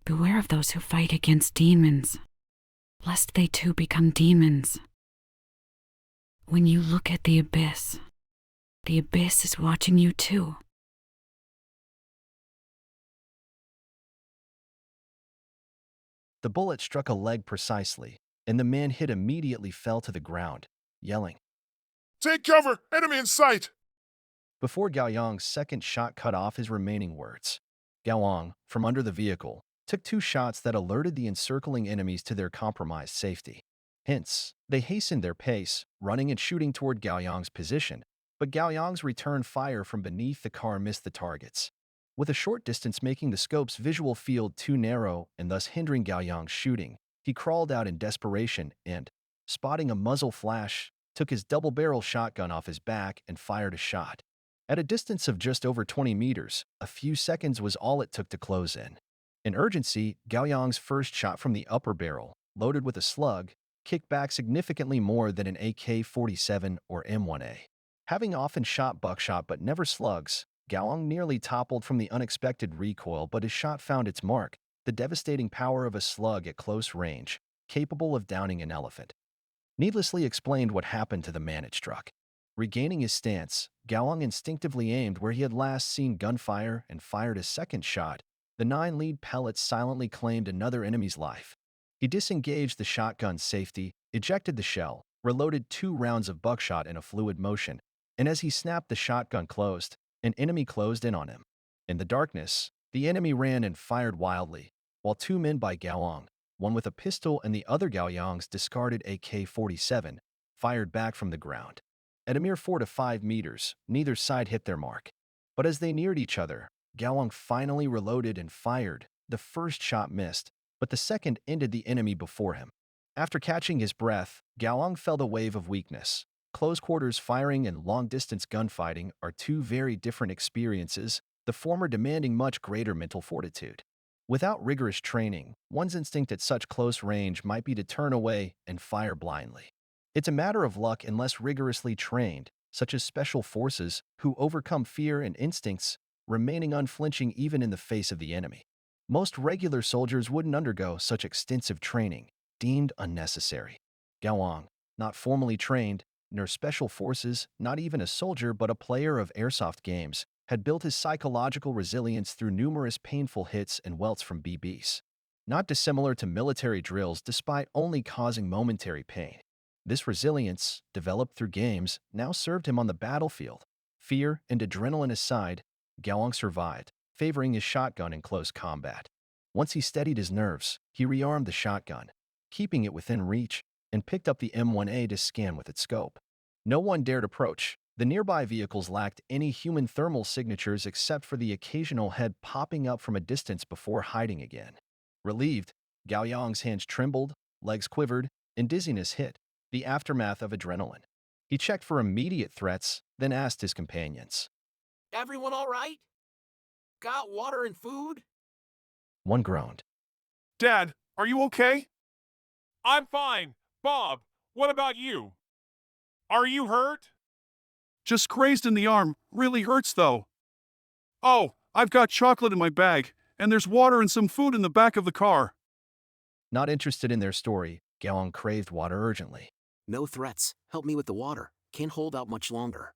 Beware of those who fight against demons, lest they too become demons. When you look at the abyss is watching you too. The bullet struck a leg precisely, and the man hit immediately fell to the ground, yelling, "Take cover! Enemy in sight!" before Gao Yang's second shot cut off his remaining words. Gao Wang, from under the vehicle, took 2 shots that alerted the encircling enemies to their compromised safety. Hence, they hastened their pace, running and shooting toward Gao Yang's position, but Gao Yang's return fire from beneath the car missed the targets, with a short distance making the scope's visual field too narrow and thus hindering Gao Yang's shooting. He crawled out in desperation and, spotting a muzzle flash, took his double-barrel shotgun off his back and fired a shot. At a distance of just over 20 meters, a few seconds was all it took to close in. In urgency, Gao Yang's first shot from the upper barrel, loaded with a slug, kicked back significantly more than an AK-47 or M1A. Having often shot buckshot but never slugs, Gao Yang nearly toppled from the unexpected recoil, but his shot found its mark, the devastating power of a slug at close range, capable of downing an elephant. Needlessly explained what happened to the man it struck. Regaining his stance, Gao Yang instinctively aimed where he had last seen gunfire and fired a second shot. The 9 lead pellets silently claimed another enemy's life. He disengaged the shotgun's safety, ejected the shell, reloaded 2 rounds of buckshot in a fluid motion, and as he snapped the shotgun closed, an enemy closed in on him. In the darkness, the enemy ran and fired wildly, while 2 men by Gao Yang, one with a pistol and the other Gao Yang's discarded AK-47, fired back from the ground. At a mere 4 to 5 meters, neither side hit their mark. But as they neared each other, Gao Yang finally reloaded and fired. The first shot missed, but the second ended the enemy before him. After catching his breath, Gao Yang felt a wave of weakness. Close quarters firing and long-distance gunfighting are 2 very different experiences, the former demanding much greater mental fortitude. Without rigorous training, one's instinct at such close range might be to turn away and fire blindly. It's a matter of luck unless rigorously trained, such as special forces, who overcome fear and instincts, remaining unflinching even in the face of the enemy. Most regular soldiers wouldn't undergo such extensive training, deemed unnecessary. Gao Yang, not formally trained, nor special forces, not even a soldier but a player of airsoft games, had built his psychological resilience through numerous painful hits and welts from BBs. Not dissimilar to military drills despite only causing momentary pain. This resilience, developed through games, now served him on the battlefield. Fear and adrenaline aside, Gao Yang survived, favoring his shotgun in close combat. Once he steadied his nerves, he rearmed the shotgun, keeping it within reach, and picked up the M1A to scan with its scope. No one dared approach. The nearby vehicles lacked any human thermal signatures except for the occasional head popping up from a distance before hiding again. Relieved, Gao Yang's hands trembled, legs quivered, and dizziness hit, the aftermath of adrenaline. He checked for immediate threats, then asked his companions, "Everyone all right? Got water and food?" One groaned. "Dad, are you okay?" I'm fine. Bob, what about you? Are you hurt? "Just grazed in the arm. Really hurts, though." "Oh, I've got chocolate in my bag, and there's water and some food in the back of the car." Not interested in their story, Gao Yang craved water urgently. "No threats. Help me with the water. Can't hold out much longer."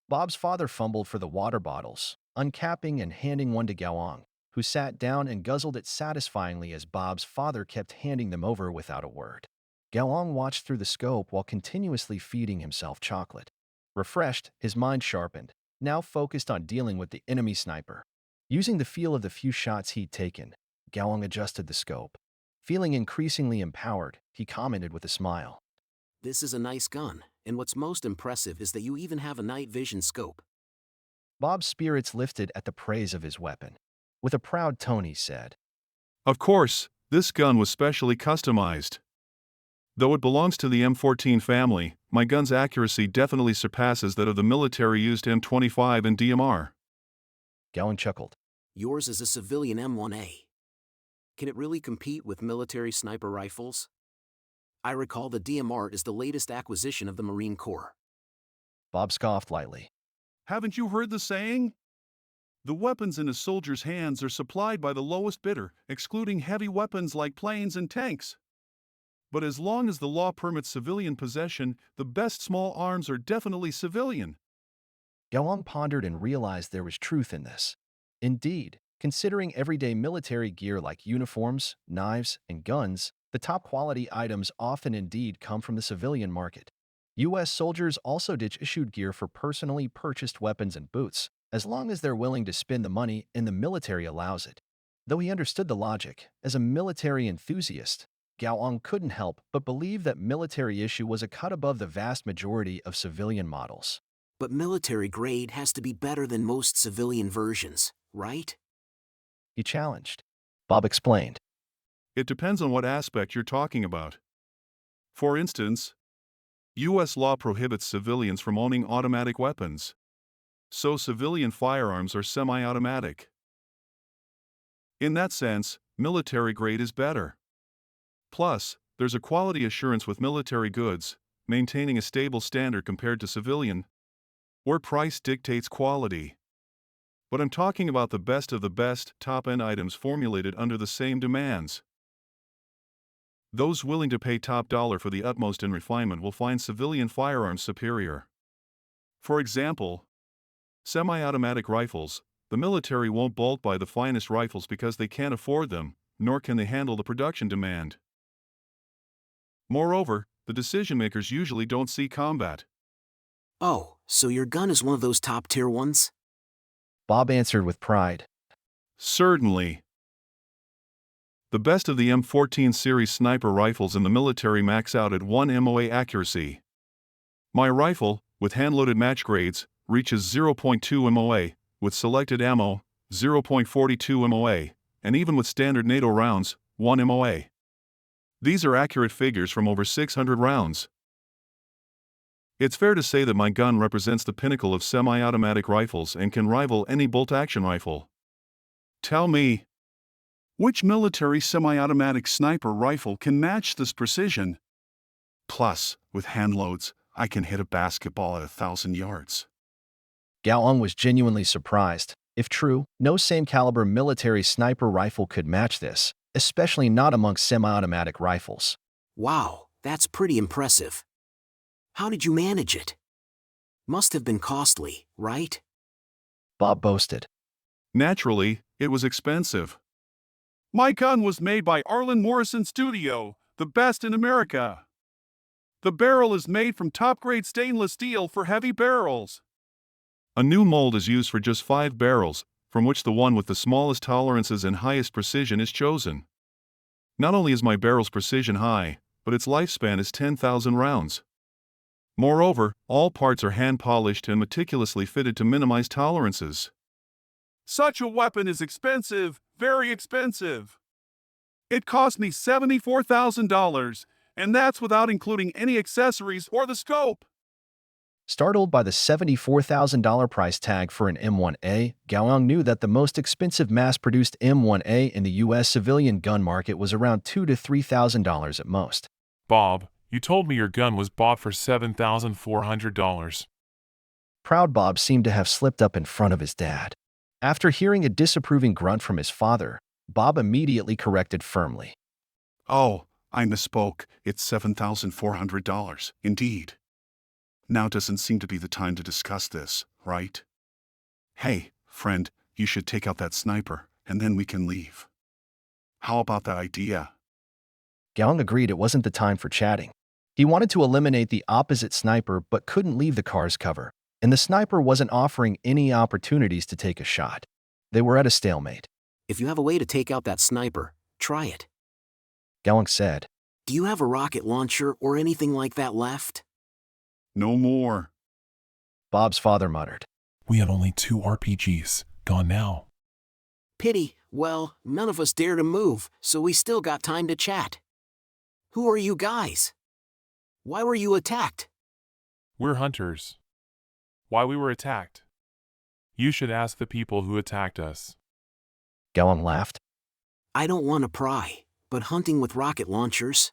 Bob's father fumbled for the water bottles, uncapping and handing one to Gao Yang, who sat down and guzzled it satisfyingly as Bob's father kept handing them over without a word. Gao Yang watched through the scope while continuously feeding himself chocolate. Refreshed, his mind sharpened, now focused on dealing with the enemy sniper. Using the feel of the few shots he'd taken, Gao Yang adjusted the scope. Feeling increasingly empowered, he commented with a smile, "This is a nice gun, and what's most impressive is that you even have a night vision scope." Bob's spirits lifted at the praise of his weapon. With a proud tone he said, "Of course, this gun was specially customized. Though it belongs to the M14 family, my gun's accuracy definitely surpasses that of the military-used M25 and DMR." Gao Yang chuckled. "Yours is a civilian M1A. Can it really compete with military sniper rifles? I recall the DMR is the latest acquisition of the Marine Corps." Bob scoffed lightly. "Haven't you heard the saying? The weapons in a soldier's hands are supplied by the lowest bidder, excluding heavy weapons like planes and tanks. But as long as the law permits civilian possession, the best small arms are definitely civilian. Gao pondered and realized there was truth in this. Indeed, considering everyday military gear like uniforms, knives, and guns, the top quality items often indeed come from the civilian market. U.S. soldiers also ditch issued gear for personally purchased weapons and boots, as long as they're willing to spend the money and the military allows it. Though he understood the logic, as a military enthusiast, Gao couldn't help but believe that military issue was a cut above the vast majority of civilian models. But military grade has to be better than most civilian versions, right? He challenged. Bob explained. It depends on what aspect you're talking about. For instance, U.S. law prohibits civilians from owning automatic weapons. So civilian firearms are semi-automatic. In that sense, military grade is better. Plus, there's a quality assurance with military goods, maintaining a stable standard compared to civilian, where price dictates quality. But I'm talking about the best of the best, top-end items formulated under the same demands. Those willing to pay top dollar for the utmost in refinement will find civilian firearms superior. For example, semi-automatic rifles. The military won't bulk buy the finest rifles because they can't afford them, nor can they handle the production demand. Moreover, the decision-makers usually don't see combat. Oh, so your gun is one of those top-tier ones? Bob answered with pride. Certainly. The best of the M14 series sniper rifles in the military max out at 1 MOA accuracy. My rifle, with hand-loaded match grades, reaches 0.2 MOA, with selected ammo, 0.42 MOA, and even with standard NATO rounds, 1 MOA. These are accurate figures from over 600 rounds. It's fair to say that my gun represents the pinnacle of semi-automatic rifles and can rival any bolt-action rifle. Tell me, which military semi-automatic sniper rifle can match this precision? Plus, with hand loads, I can hit a basketball at 1,000 yards. Gao was genuinely surprised. If true, no same-caliber military sniper rifle could match this, especially not amongst semi-automatic rifles. Wow, that's pretty impressive. How did you manage it? Must have been costly, right? Bob boasted. Naturally, it was expensive. My gun was made by Arlen Morrison Studio, the best in America. The barrel is made from top-grade stainless steel for heavy barrels. A new mold is used for just 5 barrels, from which the one with the smallest tolerances and highest precision is chosen. Not only is my barrel's precision high, but its lifespan is 10,000 rounds. Moreover, all parts are hand-polished and meticulously fitted to minimize tolerances. Such a weapon is expensive, very expensive. It cost me $74,000, and that's without including any accessories or the scope. Startled by the $74,000 price tag for an M1A, Gao knew that the most expensive mass-produced M1A in the U.S. civilian gun market was around $2,000 to $3,000 at most. Bob, you told me your gun was bought for $7,400. Proud Bob seemed to have slipped up in front of his dad. After hearing a disapproving grunt from his father, Bob immediately corrected firmly. Oh, I misspoke. It's $7,400, indeed. Now doesn't seem to be the time to discuss this, right? Hey, friend, you should take out that sniper, and then we can leave. How about that idea? Gao agreed it wasn't the time for chatting. He wanted to eliminate the opposite sniper but couldn't leave the car's cover, and the sniper wasn't offering any opportunities to take a shot. They were at a stalemate. If you have a way to take out that sniper, try it. Gao said. Do you have a rocket launcher or anything like that left? No more. Bob's father muttered. We had only 2 RPGs, gone now. Pity, well, none of us dare to move, so we still got time to chat. Who are you guys? Why were you attacked? We're hunters. Why we were attacked? You should ask the people who attacked us. Gao laughed. I don't want to pry, but hunting with rocket launchers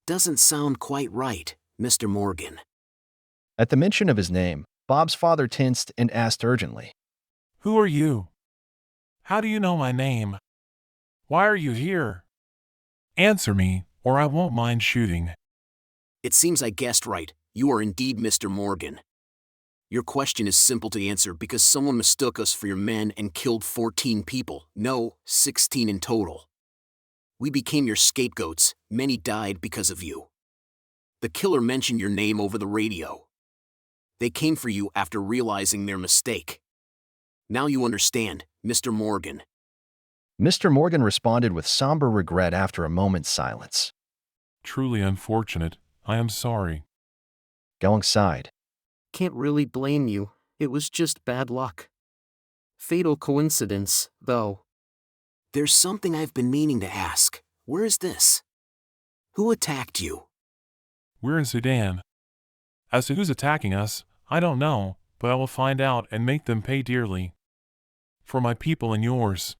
doesn't sound quite right, Mr. Morgan. At the mention of his name, Bob's father tensed and asked urgently. Who are you? How do you know my name? Why are you here? Answer me, or I won't mind shooting. It seems I guessed right. You are indeed Mr. Morgan. Your question is simple to answer because someone mistook us for your men and killed 14 people. No, 16 in total. We became your scapegoats. Many died because of you. The killer mentioned your name over the radio. They came for you after realizing their mistake. Now you understand, Mr. Morgan. Mr. Morgan responded with somber regret after a moment's silence. Truly unfortunate. I am sorry. Gowong sighed. Can't really blame you. It was just bad luck. Fatal coincidence, though. There's something I've been meaning to ask. Where is this? Who attacked you? We're in Sudan. As to who's attacking us, I don't know, but I will find out and make them pay dearly. For my people and yours.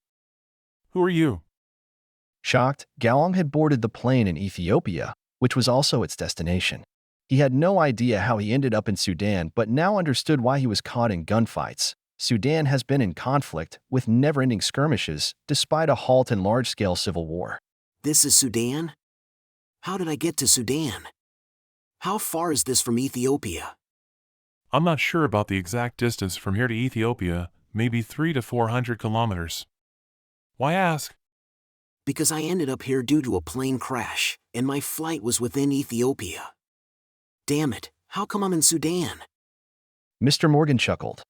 Who are you? Shocked, Gowong had boarded the plane in Ethiopia, which was also its destination. He had no idea how he ended up in Sudan, but now understood why he was caught in gunfights. Sudan has been in conflict, with never-ending skirmishes, despite a halt in large-scale civil war. This is Sudan? How did I get to Sudan? How far is this from Ethiopia? I'm not sure about the exact distance from here to Ethiopia, maybe 300 to 400 kilometers. Why ask? Because I ended up here due to a plane crash, and my flight was within Ethiopia. Damn it, how come I'm in Sudan? Mr. Morgan chuckled.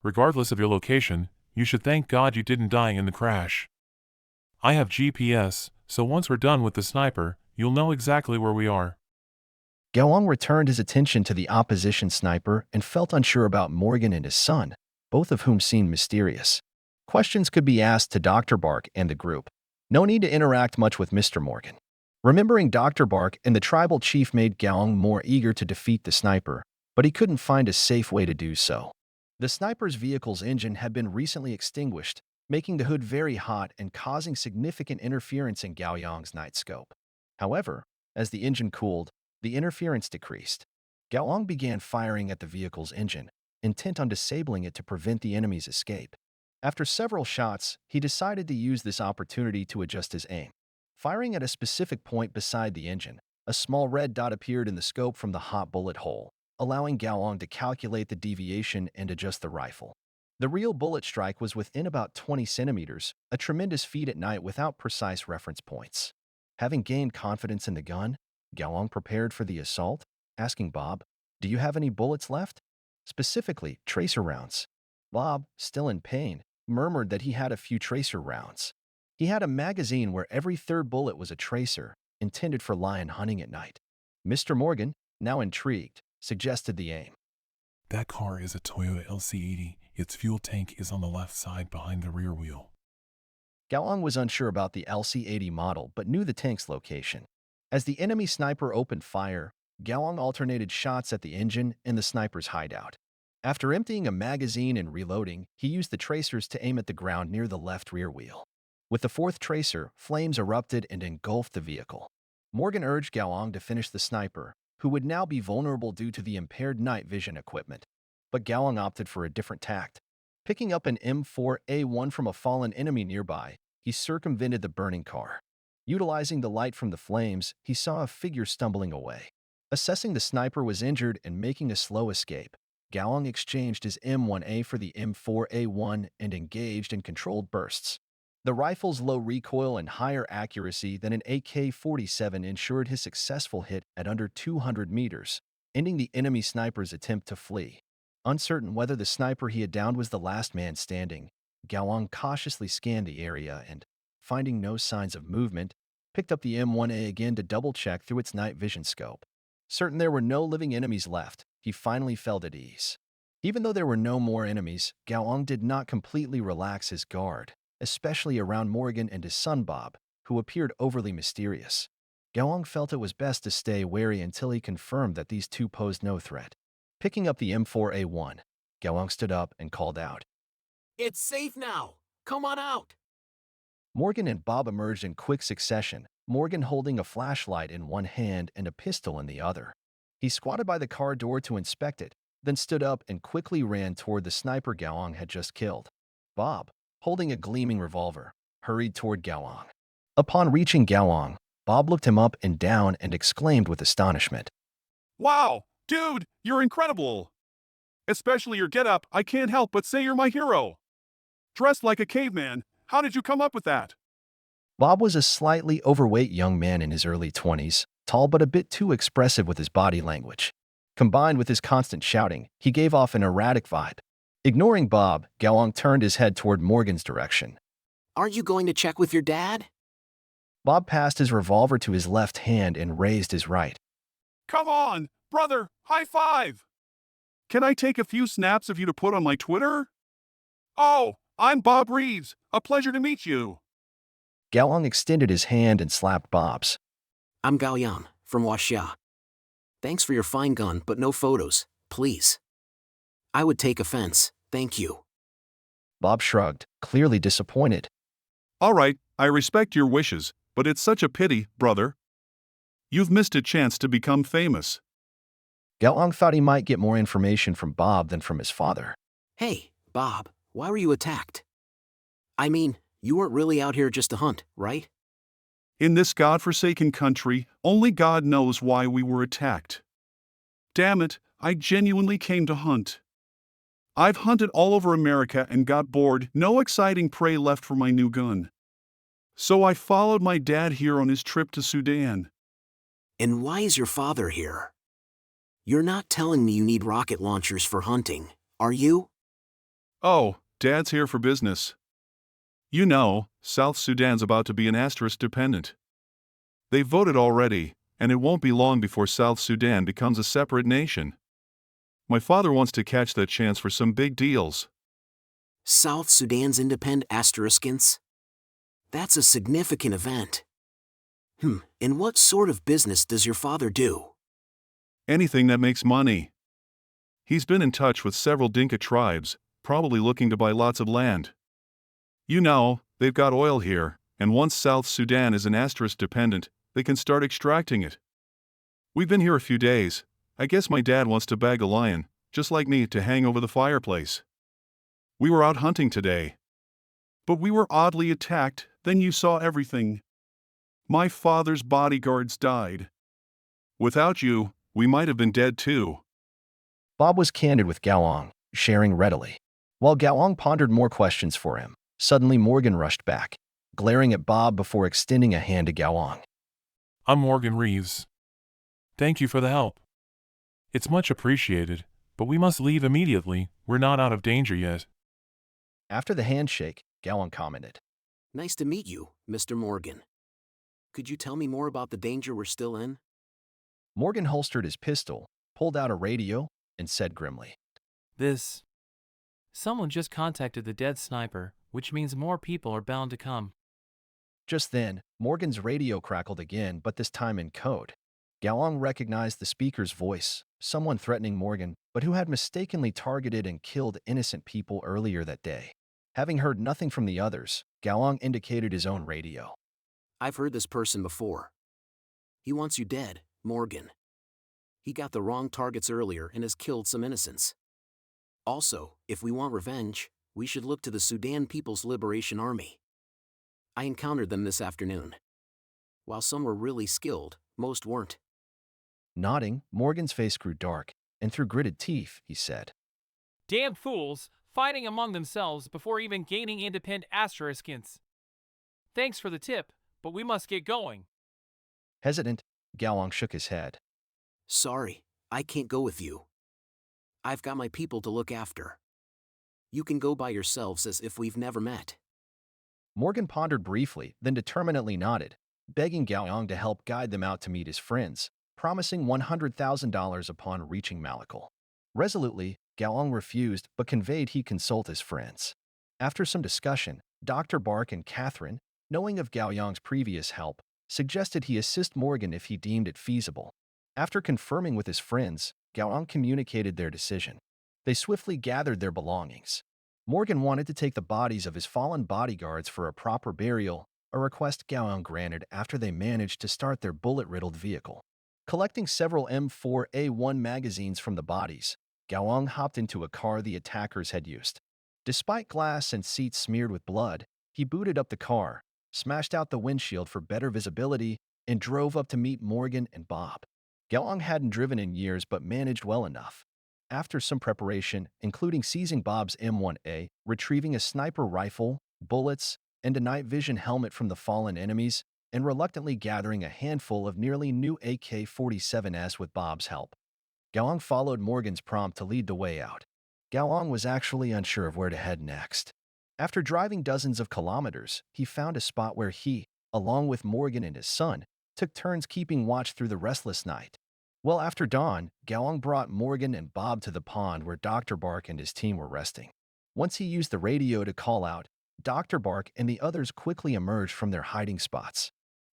Regardless of your location, you should thank God you didn't die in the crash. I have GPS, so once we're done with the sniper, you'll know exactly where we are. Gowong returned his attention to the opposition sniper and felt unsure about Morgan and his son, both of whom seemed mysterious. Questions could be asked to Dr. Bark and the group. No need to interact much with Mr. Morgan. Remembering Dr. Bark and the tribal chief made Gowong more eager to defeat the sniper, but he couldn't find a safe way to do so. The sniper's vehicle's engine had been recently extinguished, making the hood very hot and causing significant interference in Gao Yong's night scope. However, as the engine cooled, the interference decreased. Gao Yong began firing at the vehicle's engine, intent on disabling it to prevent the enemy's escape. After several shots, he decided to use this opportunity to adjust his aim. Firing at a specific point beside the engine, a small red dot appeared in the scope from the hot bullet hole, allowing Gao Yong to calculate the deviation and adjust the rifle. The real bullet strike was within about 20 centimeters, a tremendous feat at night without precise reference points. Having gained confidence in the gun, Gao Yong prepared for the assault, asking Bob, "Do you have any bullets left?" Specifically, tracer rounds. Bob, still in pain, murmured that he had a few tracer rounds. He had a magazine where every third bullet was a tracer, intended for lion hunting at night. Mr. Morgan, now intrigued, suggested the aim. That car is a Toyota LC80. Its fuel tank is on the left side behind the rear wheel. Gao Yong was unsure about the LC80 model but knew the tank's location. As the enemy sniper opened fire, Gao Yong alternated shots at the engine and the sniper's hideout. After emptying a magazine and reloading, he used the tracers to aim at the ground near the left rear wheel. With the fourth tracer, flames erupted and engulfed the vehicle. Morgan urged Gao Yong to finish the sniper, who would now be vulnerable due to the impaired night vision equipment. But Gao Yong opted for a different tact. Picking up an M4A1 from a fallen enemy nearby, he circumvented the burning car. Utilizing the light from the flames, he saw a figure stumbling away. Assessing the sniper was injured and making a slow escape, Gao Yong exchanged his M1A for the M4A1 and engaged in controlled bursts. The rifle's low recoil and higher accuracy than an AK-47 ensured his successful hit at under 200 meters, ending the enemy sniper's attempt to flee. Uncertain whether the sniper he had downed was the last man standing, Gao Yong cautiously scanned the area and, finding no signs of movement, picked up the M1A again to double-check through its night vision scope. Certain there were no living enemies left, he finally felt at ease. Even though there were no more enemies, Gao Yong did not completely relax his guard, especially around Morgan and his son Bob, who appeared overly mysterious. Gao Yong felt it was best to stay wary until he confirmed that these two posed no threat. Picking up the M4A1, Gao Yong stood up and called out, It's safe now! Come on out! Morgan and Bob emerged in quick succession, Morgan holding a flashlight in one hand and a pistol in the other. He squatted by the car door to inspect it, then stood up and quickly ran toward the sniper Gao Yong had just killed. Bob, holding a gleaming revolver, hurried toward Gowong. Upon reaching Gowong, Bob looked him up and down and exclaimed with astonishment. Wow, dude, you're incredible! Especially your getup, I can't help but say you're my hero. Dressed like a caveman, how did you come up with that? Bob was a slightly overweight young man in his early 20s, tall but a bit too expressive with his body language. Combined with his constant shouting, he gave off an erratic vibe. Ignoring Bob, Gowong turned his head toward Morgan's direction. Aren't you going to check with your dad? Bob passed his revolver to his left hand and raised his right. Come on, brother, high five! Can I take a few snaps of you to put on my Twitter? Oh, I'm Bob Reeves. A pleasure to meet you. Gowong extended his hand and slapped Bob's. I'm Gao Yang, from Huaxia. Thanks for your fine gun, but no photos, please. I would take offense, thank you. Bob shrugged, clearly disappointed. All right, I respect your wishes, but it's such a pity, brother. You've missed a chance to become famous. Gowong thought he might get more information from Bob than from his father. Hey, Bob, why were you attacked? I mean, you weren't really out here just to hunt, right? In this godforsaken country, only God knows why we were attacked. Damn it, I genuinely came to hunt. I've hunted all over America and got bored, no exciting prey left for my new gun. So I followed my dad here on his trip to Sudan. And why is your father here? You're not telling me you need rocket launchers for hunting, are you? Oh, Dad's here for business. You know, South Sudan's about to be an asterisk dependent. They voted already, and it won't be long before South Sudan becomes a separate nation. My father wants to catch that chance for some big deals. South Sudan's independent asteriskins? That's a significant event. And what sort of business does your father do? Anything that makes money. He's been in touch with several Dinka tribes, probably looking to buy lots of land. You know, they've got oil here, and once South Sudan is an asterisk dependent, they can start extracting it. We've been here a few days. I guess my dad wants to bag a lion, just like me, to hang over the fireplace. We were out hunting today. But we were oddly attacked, then you saw everything. My father's bodyguards died. Without you, we might have been dead too. Bob was candid with Gowong, sharing readily. While Gowong pondered more questions for him, suddenly Morgan rushed back, glaring at Bob before extending a hand to Gowong. I'm Morgan Reeves. Thank you for the help. It's much appreciated, but we must leave immediately. We're not out of danger yet. After the handshake, Gowong commented. Nice to meet you, Mr. Morgan. Could you tell me more about the danger we're still in? Morgan holstered his pistol, pulled out a radio, and said grimly. Someone just contacted the dead sniper, which means more people are bound to come. Just then, Morgan's radio crackled again, but this time in code. Gowong recognized the speaker's voice, someone threatening Morgan, but who had mistakenly targeted and killed innocent people earlier that day. Having heard nothing from the others, Gowong indicated his own radio. I've heard this person before. He wants you dead, Morgan. He got the wrong targets earlier and has killed some innocents. Also, if we want revenge, we should look to the Sudan People's Liberation Army. I encountered them this afternoon. While some were really skilled, most weren't. Nodding, Morgan's face grew dark, and through gritted teeth, he said, Damn fools, fighting among themselves before even gaining independent asteriskins. Thanks for the tip, but we must get going. Hesitant, Gowong shook his head. Sorry, I can't go with you. I've got my people to look after. You can go by yourselves as if we've never met. Morgan pondered briefly, then determinedly nodded, begging Gowong to help guide them out to meet his friends, promising $100,000 upon reaching Malakal. Resolutely, Gowong refused but conveyed he consult his friends. After some discussion, Dr. Bark and Catherine, knowing of Gowong's previous help, suggested he assist Morgan if he deemed it feasible. After confirming with his friends, Gowong communicated their decision. They swiftly gathered their belongings. Morgan wanted to take the bodies of his fallen bodyguards for a proper burial, a request Gowong granted after they managed to start their bullet-riddled vehicle. Collecting several M4A1 magazines from the bodies, Gowong hopped into a car the attackers had used. Despite glass and seats smeared with blood, he booted up the car, smashed out the windshield for better visibility, and drove up to meet Morgan and Bob. Gao hadn't driven in years but managed well enough. After some preparation, including seizing Bob's M1A, retrieving a sniper rifle, bullets, and a night vision helmet from the fallen enemies, and reluctantly gathering a handful of nearly new AK-47s with Bob's help, Gao followed Morgan's prompt to lead the way out. Gao was actually unsure of where to head next. After driving dozens of kilometers, he found a spot where he, along with Morgan and his son, took turns keeping watch through the restless night. Well after dawn, Gao brought Morgan and Bob to the pond where Dr. Bark and his team were resting. Once he used the radio to call out, Dr. Bark and the others quickly emerged from their hiding spots.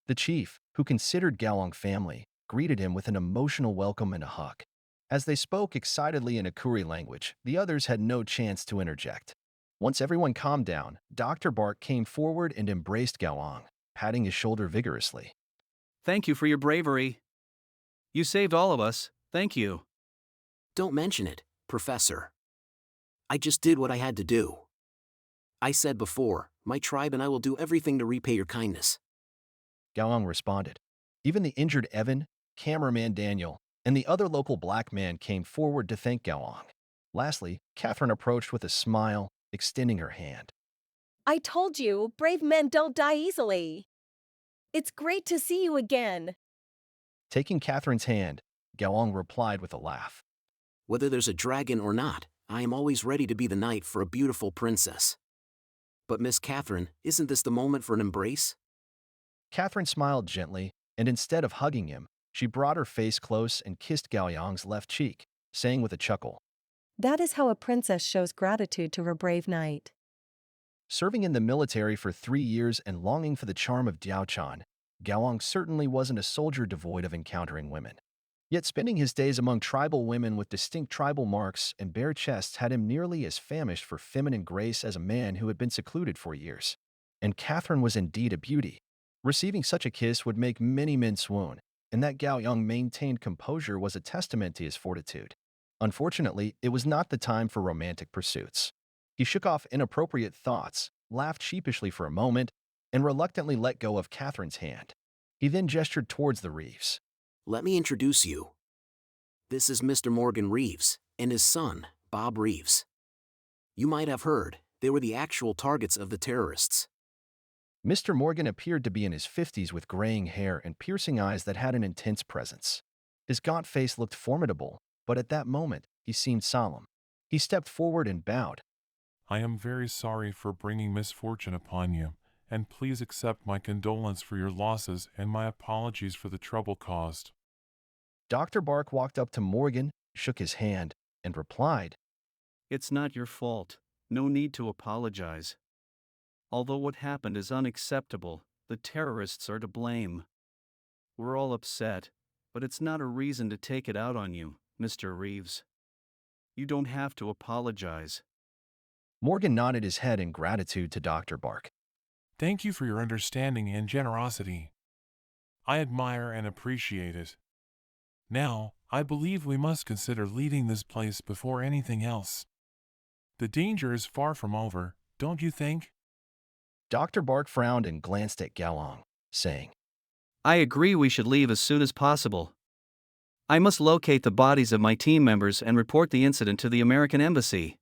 The chief, who considered Gao family, greeted him with an emotional welcome and a hug. As they spoke excitedly in a Kuri language, the others had no chance to interject. Once everyone calmed down, Dr. Bark came forward and embraced Gao, patting his shoulder vigorously. Thank you for your bravery. You saved all of us, thank you. Don't mention it, Professor. I just did what I had to do. I said before, my tribe and I will do everything to repay your kindness. Gao responded. Even the injured Evan, cameraman Daniel, and the other local black man came forward to thank Gao. Lastly, Catherine approached with a smile, extending her hand. I told you, brave men don't die easily. It's great to see you again. Taking Catherine's hand, Gao replied with a laugh. Whether there's a dragon or not, I am always ready to be the knight for a beautiful princess. But Miss Catherine, isn't this the moment for an embrace? Catherine smiled gently, and instead of hugging him, she brought her face close and kissed Gaoyang's left cheek, saying with a chuckle, That is how a princess shows gratitude to her brave knight. Serving in the military for 3 years and longing for the charm of Diaochan, Gao certainly wasn't a soldier devoid of encountering women. Yet spending his days among tribal women with distinct tribal marks and bare chests had him nearly as famished for feminine grace as a man who had been secluded for years. And Catherine was indeed a beauty. Receiving such a kiss would make many men swoon, and that Gaoyang maintained composure was a testament to his fortitude. Unfortunately, it was not the time for romantic pursuits. He shook off inappropriate thoughts, laughed sheepishly for a moment, and reluctantly let go of Catherine's hand. He then gestured towards the Reeves. Let me introduce you. This is Mr. Morgan Reeves, and his son, Bob Reeves. You might have heard, they were the actual targets of the terrorists. Mr. Morgan appeared to be in his 50s with graying hair and piercing eyes that had an intense presence. His gaunt face looked formidable, but at that moment, he seemed solemn. He stepped forward and bowed. I am very sorry for bringing misfortune upon you, and please accept my condolence for your losses and my apologies for the trouble caused. Dr. Bark walked up to Morgan, shook his hand, and replied, It's not your fault. No need to apologize. Although what happened is unacceptable, the terrorists are to blame. We're all upset, but it's not a reason to take it out on you, Mr. Reeves. You don't have to apologize. Morgan nodded his head in gratitude to Dr. Bark. Thank you for your understanding and generosity. I admire and appreciate it. Now, I believe we must consider leaving this place before anything else. The danger is far from over, don't you think? Dr. Bark frowned and glanced at Gaoyang, saying, I agree we should leave as soon as possible. I must locate the bodies of my team members and report the incident to the American Embassy.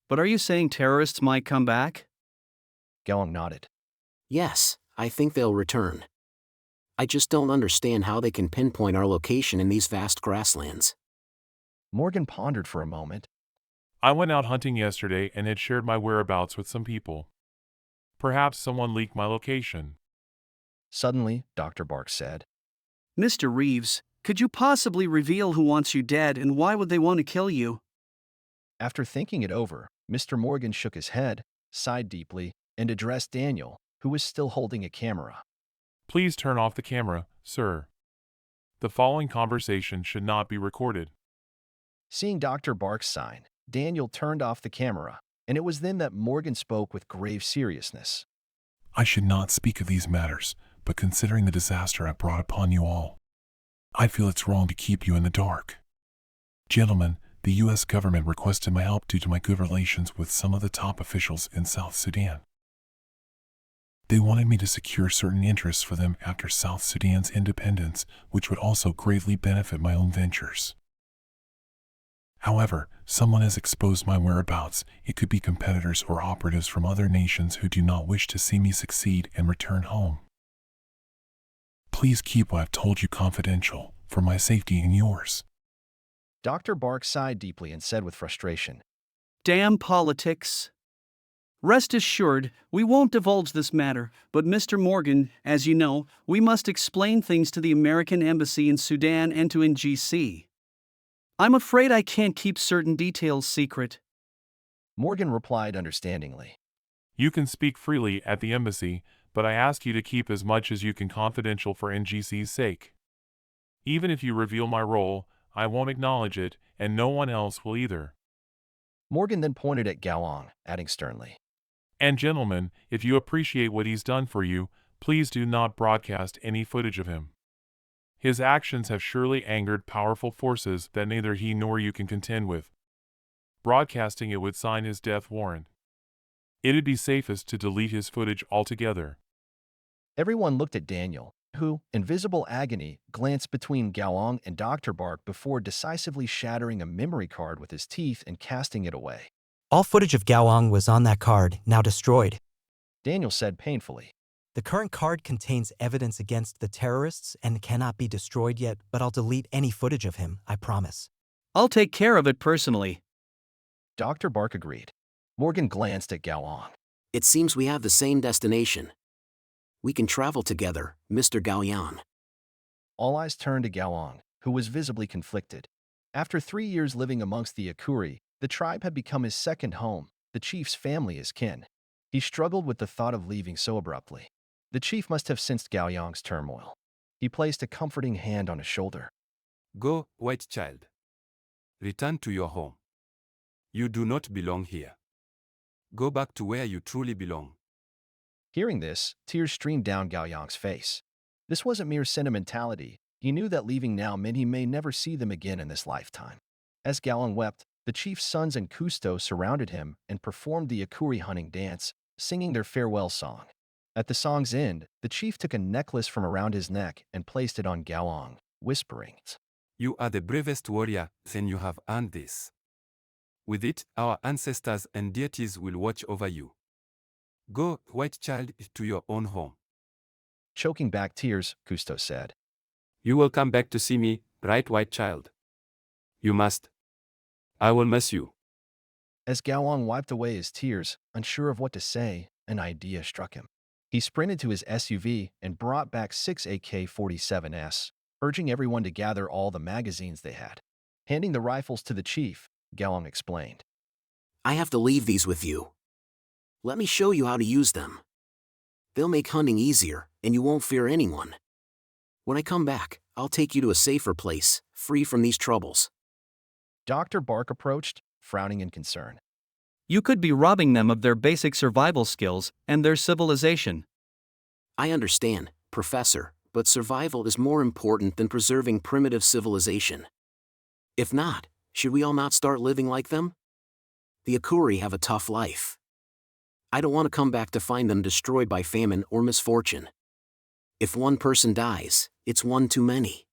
But are you saying terrorists might come back? Gaoyang nodded. Yes, I think they'll return. I just don't understand how they can pinpoint our location in these vast grasslands. Morgan pondered for a moment. I went out hunting yesterday and had shared my whereabouts with some people. Perhaps someone leaked my location. Suddenly, Dr. Bark said, Mr. Reeves, could you possibly reveal who wants you dead and why would they want to kill you? After thinking it over, Mr. Morgan shook his head, sighed deeply, and addressed Daniel, who was still holding a camera. Please turn off the camera, sir. The following conversation should not be recorded. Seeing Dr. Bark's sign, Daniel turned off the camera, and it was then that Morgan spoke with grave seriousness. I should not speak of these matters, but considering the disaster I brought upon you all, I feel it's wrong to keep you in the dark. Gentlemen, The U.S. government requested my help due to my good relations with some of the top officials in South Sudan. They wanted me to secure certain interests for them after South Sudan's independence, which would also greatly benefit my own ventures. However, someone has exposed my whereabouts. It could be competitors or operatives from other nations who do not wish to see me succeed and return home. Please keep what I've told you confidential, for my safety and yours. Dr. Bark sighed deeply and said with frustration, Damn politics. Rest assured, we won't divulge this matter, but Mr. Morgan, as you know, we must explain things to the American Embassy in Sudan and to NGC. I'm afraid I can't keep certain details secret. Morgan replied understandingly. You can speak freely at the embassy, but I ask you to keep as much as you can confidential for NGC's sake. Even if you reveal my role, I won't acknowledge it, and no one else will either. Morgan then pointed at Gaoang, adding sternly, And gentlemen, if you appreciate what he's done for you, please do not broadcast any footage of him. His actions have surely angered powerful forces that neither he nor you can contend with. Broadcasting it would sign his death warrant. It'd be safest to delete his footage altogether. Everyone looked at Daniel, who, in visible agony, glanced between Gaoang and Dr. Bark before decisively shattering a memory card with his teeth and casting it away. All footage of Gaoang was on that card, now destroyed. Daniel said painfully, The current card contains evidence against the terrorists and cannot be destroyed yet, but I'll delete any footage of him, I promise. I'll take care of it personally. Dr. Bark agreed. Morgan glanced at Gaoang. It seems we have the same destination. We can travel together, Mr. Gaoyan. All eyes turned to Gaoang, who was visibly conflicted. After 3 years living amongst the Akuri, the tribe had become his second home, the chief's family his kin. He struggled with the thought of leaving so abruptly. The chief must have sensed Gaoyang's turmoil. He placed a comforting hand on his shoulder. Go, white child. Return to your home. You do not belong here. Go back to where you truly belong. Hearing this, tears streamed down Gaoyang's face. This wasn't mere sentimentality. He knew that leaving now meant he may never see them again in this lifetime. As Gaoyang wept, the chief's sons and Kusto surrounded him and performed the Akuri hunting dance, singing their farewell song. At the song's end, the chief took a necklace from around his neck and placed it on Gaoyang, whispering, You are the bravest warrior, then you have earned this. With it, our ancestors and deities will watch over you. Go, white child, to your own home. Choking back tears, Kusto said. You will come back to see me, right, white child? You must. I will miss you. As Gaoyang wiped away his tears, unsure of what to say, an idea struck him. He sprinted to his SUV and brought back 6 AK-47s, urging everyone to gather all the magazines they had. Handing the rifles to the chief, Gaoyang explained. I have to leave these with you. Let me show you how to use them. They'll make hunting easier, and you won't fear anyone. When I come back, I'll take you to a safer place, free from these troubles. Dr. Bark approached, frowning in concern. You could be robbing them of their basic survival skills and their civilization. I understand, Professor, but survival is more important than preserving primitive civilization. If not, should we all not start living like them? The Akuri have a tough life. I don't want to come back to find them destroyed by famine or misfortune. If one person dies, it's one too many.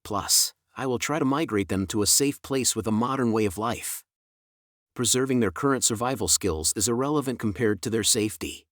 Plus, I will try to migrate them to a safe place with a modern way of life. Preserving their current survival skills is irrelevant compared to their safety.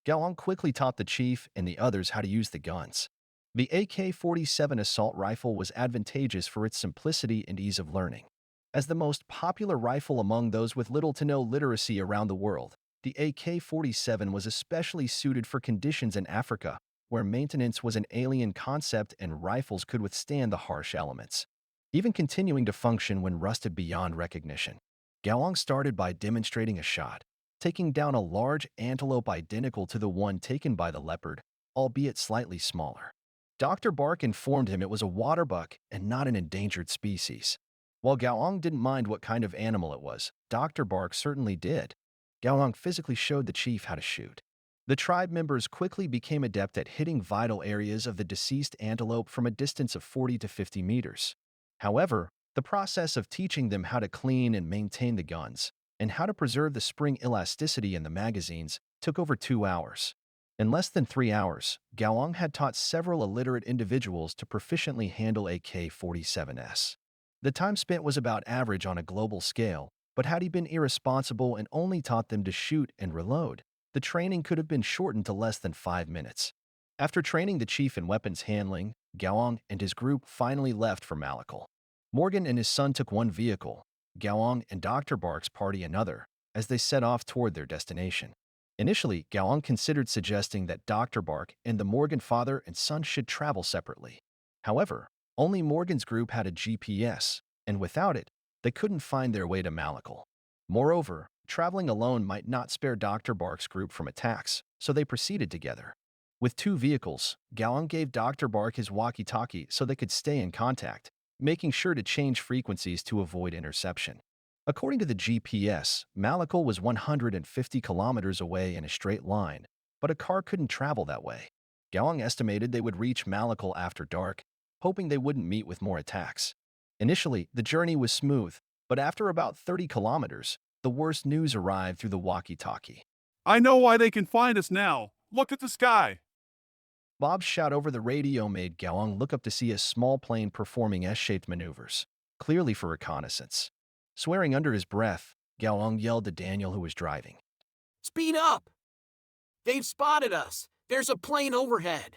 Gaoyang quickly taught the chief and the others how to use the guns. The AK-47 assault rifle was advantageous for its simplicity and ease of learning. As the most popular rifle among those with little to no literacy around the world, the AK-47 was especially suited for conditions in Africa, where maintenance was an alien concept and rifles could withstand the harsh elements, even continuing to function when rusted beyond recognition. Gaoyang started by demonstrating a shot, taking down a large antelope identical to the one taken by the leopard, albeit slightly smaller. Dr. Bark informed him it was a waterbuck and not an endangered species. While Gaoyang didn't mind what kind of animal it was, Dr. Bark certainly did. Gaoyang physically showed the chief how to shoot. The tribe members quickly became adept at hitting vital areas of the deceased antelope from a distance of 40 to 50 meters. However, The process of teaching them how to clean and maintain the guns, and how to preserve the spring elasticity in the magazines, took over 2 hours. In less than 3 hours, Gaoang had taught several illiterate individuals to proficiently handle AK-47s. The time spent was about average on a global scale, but had he been irresponsible and only taught them to shoot and reload, the training could have been shortened to less than 5 minutes. After training the chief in weapons handling, Gaoang and his group finally left for Malakal. Morgan and his son took one vehicle, Gaoang and Dr. Bark's party another, as they set off toward their destination. Initially, Gaoang considered suggesting that Dr. Bark and the Morgan father and son should travel separately. However, only Morgan's group had a GPS, and without it, they couldn't find their way to Malakal. Moreover, traveling alone might not spare Dr. Bark's group from attacks, so they proceeded together. With 2 vehicles, Gaoang gave Dr. Bark his walkie-talkie so they could stay in contact, making sure to change frequencies to avoid interception. According to the GPS, Malakal was 150 kilometers away in a straight line, but a car couldn't travel that way. Gaoang estimated they would reach Malakal after dark, hoping they wouldn't meet with more attacks. Initially, the journey was smooth, but after about 30 kilometers, the worst news arrived through the walkie-talkie. I know why they can find us now. Look at the sky. Bob's shout over the radio made Gaoang look up to see a small plane performing S-shaped maneuvers, clearly for reconnaissance. Swearing under his breath, Gaoang yelled to Daniel, who was driving. Speed up! They've spotted us! There's a plane overhead!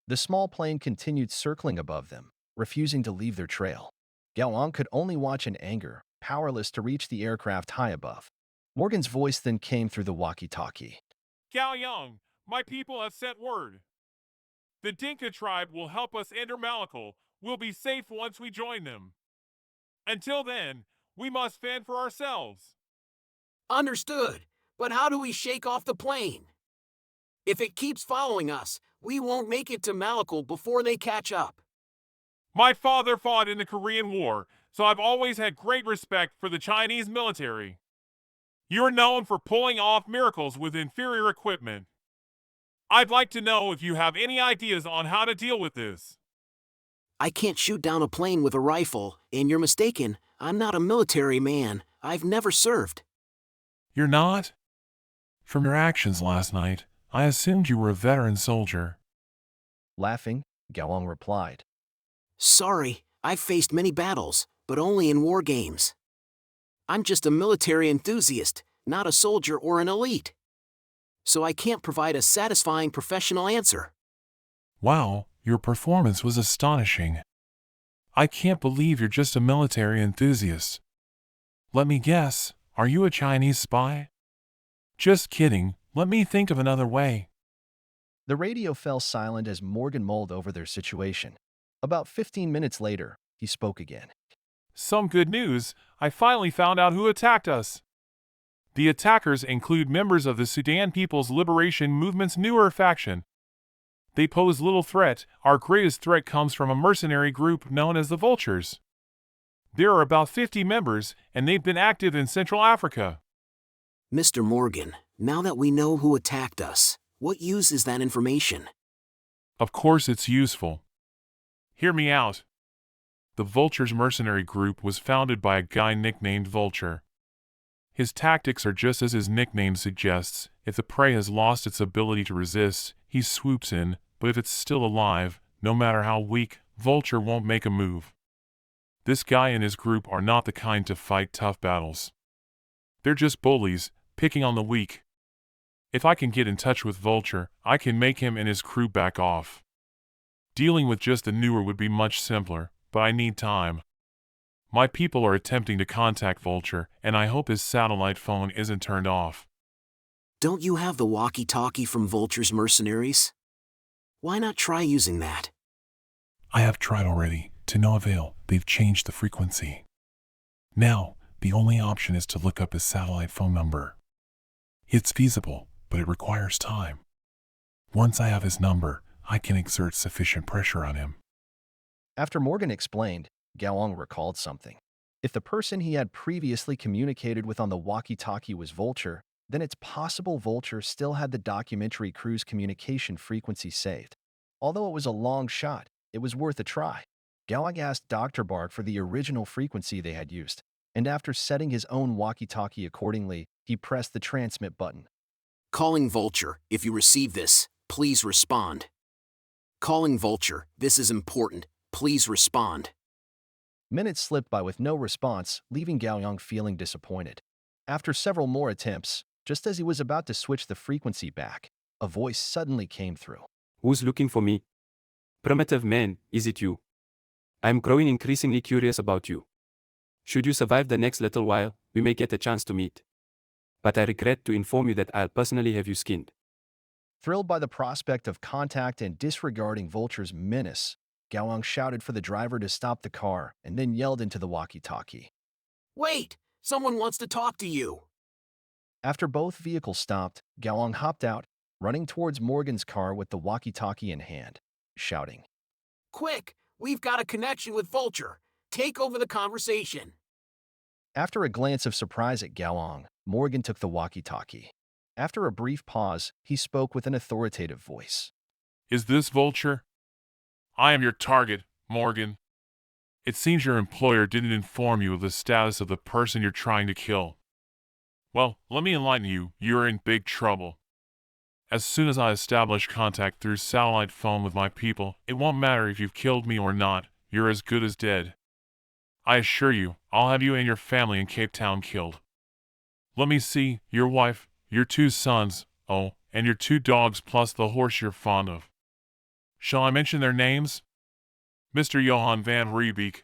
The small plane continued circling above them, refusing to leave their trail. Gaoang could only watch in anger, powerless to reach the aircraft high above. Morgan's voice then came through the walkie-talkie. Gao Yang, my people have sent word. The Dinka tribe will help us enter Malakal. We'll be safe once we join them. Until then, we must fend for ourselves. Understood, but how do we shake off the plane? If it keeps following us, we won't make it to Malakal before they catch up. My father fought in the Korean War, so I've always had great respect for the Chinese military. You're known for pulling off miracles with inferior equipment. I'd like to know if you have any ideas on how to deal with this. I can't shoot down a plane with a rifle, and you're mistaken. I'm not a military man. I've never served. You're not? From your actions last night, I assumed you were a veteran soldier. Laughing, Gaoang replied. Sorry, I've faced many battles, but only in war games. I'm just a military enthusiast, not a soldier or an elite. So I can't provide a satisfying professional answer. Wow, your performance was astonishing. I can't believe you're just a military enthusiast. Let me guess, are you a Chinese spy? Just kidding, let me think of another way. The radio fell silent as Morgan mulled over their situation. About 15 minutes later, he spoke again. Some good news, I finally found out who attacked us. The attackers include members of the Sudan People's Liberation Movement's newer faction. They pose little threat. Our greatest threat comes from a mercenary group known as the Vultures. There are about 50 members, and they've been active in Central Africa. Mr. Morgan, now that we know who attacked us, what use is that information? Of course it's useful. Hear me out. The Vultures mercenary group was founded by a guy nicknamed Vulture. His tactics are just as his nickname suggests. If the prey has lost its ability to resist, he swoops in, but if it's still alive, no matter how weak, Vulture won't make a move. This guy and his group are not the kind to fight tough battles. They're just bullies, picking on the weak. If I can get in touch with Vulture, I can make him and his crew back off. Dealing with just the newer would be much simpler, but I need time. My people are attempting to contact Vulture, and I hope his satellite phone isn't turned off. Don't you have the walkie-talkie from Vulture's mercenaries? Why not try using that? I have tried already, to no avail. They've changed the frequency. Now, the only option is to look up his satellite phone number. It's feasible, but it requires time. Once I have his number, I can exert sufficient pressure on him. After Morgan explained, Gaoang recalled something. If the person he had previously communicated with on the walkie-talkie was Vulture, then it's possible Vulture still had the documentary crew's communication frequency saved. Although it was a long shot, it was worth a try. Gowong asked Dr. Bark for the original frequency they had used, and after setting his own walkie-talkie accordingly, he pressed the transmit button. Calling Vulture, if you receive this, please respond. Calling Vulture, this is important, please respond. Minutes slipped by with no response, leaving Gowong feeling disappointed. After several more attempts, just as he was about to switch the frequency back, a voice suddenly came through. Who's looking for me? Primitive man, is it you? I'm growing increasingly curious about you. Should you survive the next little while, we may get a chance to meet. But I regret to inform you that I'll personally have you skinned. Thrilled by the prospect of contact and disregarding Vulture's menace, Gowong shouted for the driver to stop the car and then yelled into the walkie-talkie. Wait! Someone wants to talk to you! After both vehicles stopped, Gowong hopped out, running towards Morgan's car with the walkie-talkie in hand, shouting, Quick! We've got a connection with Vulture! Take over the conversation! After a glance of surprise at Gowong, Morgan took the walkie-talkie. After a brief pause, he spoke with an authoritative voice. Is this Vulture? I am your target, Morgan. It seems your employer didn't inform you of the status of the person you're trying to kill. Well, let me enlighten you, you're in big trouble. As soon as I establish contact through satellite phone with my people, it won't matter if you've killed me or not, you're as good as dead. I assure you, I'll have you and your family in Cape Town killed. Let me see, your wife, your 2 sons, oh, and your 2 dogs plus the horse you're fond of. Shall I mention their names? Mr. Johan van Riebeek.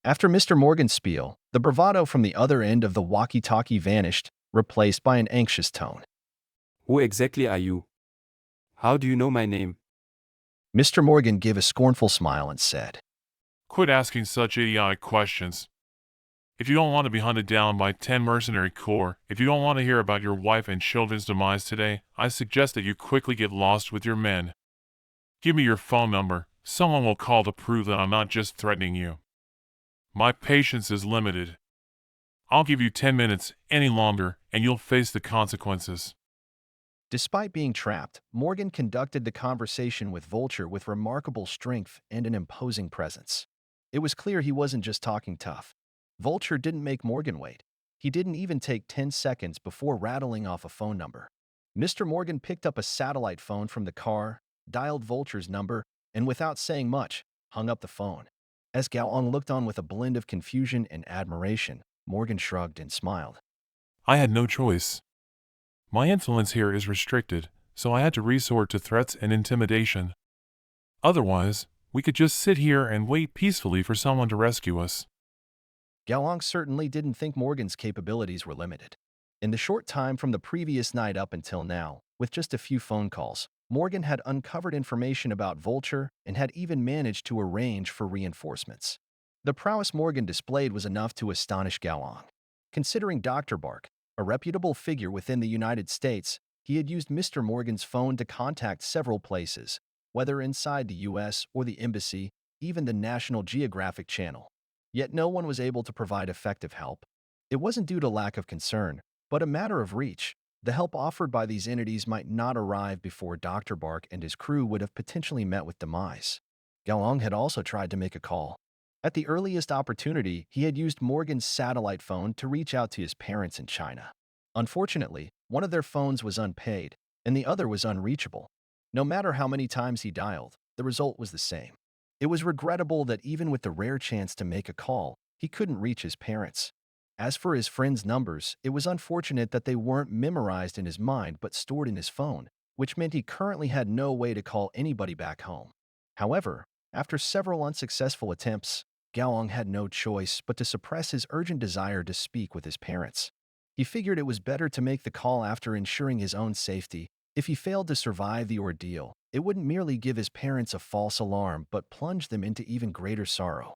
After Mr. Morgan's spiel, the bravado from the other end of the walkie-talkie vanished, replaced by an anxious tone. Who exactly are you? How do you know my name? Mr. Morgan gave a scornful smile and said, Quit asking such idiotic questions. If you don't want to be hunted down by 10 mercenary corps, if you don't want to hear about your wife and children's demise today, I suggest that you quickly get lost with your men. Give me your phone number. Someone will call to prove that I'm not just threatening you. My patience is limited. I'll give you 10 minutes any longer, and you'll face the consequences. Despite being trapped, Morgan conducted the conversation with Vulture with remarkable strength and an imposing presence. It was clear he wasn't just talking tough. Vulture didn't make Morgan wait. He didn't even take 10 seconds before rattling off a phone number. Mr. Morgan picked up a satellite phone from the car, dialed Vulture's number, and without saying much, hung up the phone. As Gowong looked on with a blend of confusion and admiration, Morgan shrugged and smiled. I had no choice. My influence here is restricted, so I had to resort to threats and intimidation. Otherwise, we could just sit here and wait peacefully for someone to rescue us. Gowong certainly didn't think Morgan's capabilities were limited. In the short time from the previous night up until now, with just a few phone calls, Morgan had uncovered information about Vulture and had even managed to arrange for reinforcements. The prowess Morgan displayed was enough to astonish Gowong. Considering Dr. Bark, a reputable figure within the United States, he had used Mr. Morgan's phone to contact several places, whether inside the US or the embassy, even the National Geographic Channel. Yet no one was able to provide effective help. It wasn't due to lack of concern, but a matter of reach. The help offered by these entities might not arrive before Dr. Bark and his crew would have potentially met with demise. Gowong had also tried to make a call. At the earliest opportunity, he had used Morgan's satellite phone to reach out to his parents in China. Unfortunately, one of their phones was unpaid, and the other was unreachable. No matter how many times he dialed, the result was the same. It was regrettable that even with the rare chance to make a call, he couldn't reach his parents. As for his friends' numbers, it was unfortunate that they weren't memorized in his mind but stored in his phone, which meant he currently had no way to call anybody back home. However, after several unsuccessful attempts, Gowong had no choice but to suppress his urgent desire to speak with his parents. He figured it was better to make the call after ensuring his own safety. If he failed to survive the ordeal, it wouldn't merely give his parents a false alarm but plunge them into even greater sorrow.